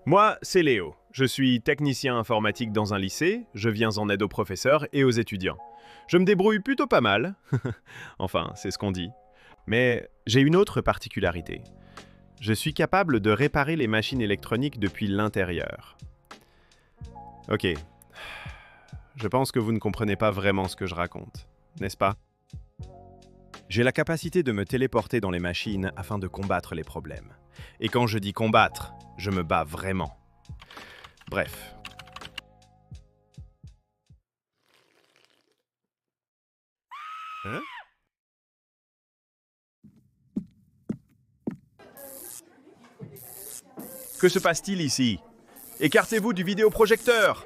Moi, c'est Léo. Je suis technicien informatique dans un lycée, je viens en aide aux professeurs et aux étudiants. Je me débrouille plutôt pas mal. Enfin, c'est ce qu'on dit. Mais j'ai une autre particularité. Je suis capable de réparer les machines électroniques depuis l'intérieur. Ok. Je pense que vous ne comprenez pas vraiment ce que je raconte, n'est-ce pas? J'ai la capacité de me téléporter dans les machines afin de combattre les problèmes. Et quand je dis combattre, je me bats vraiment. Bref. Hein? Que se passe-t-il ici? Écartez-vous du vidéoprojecteur!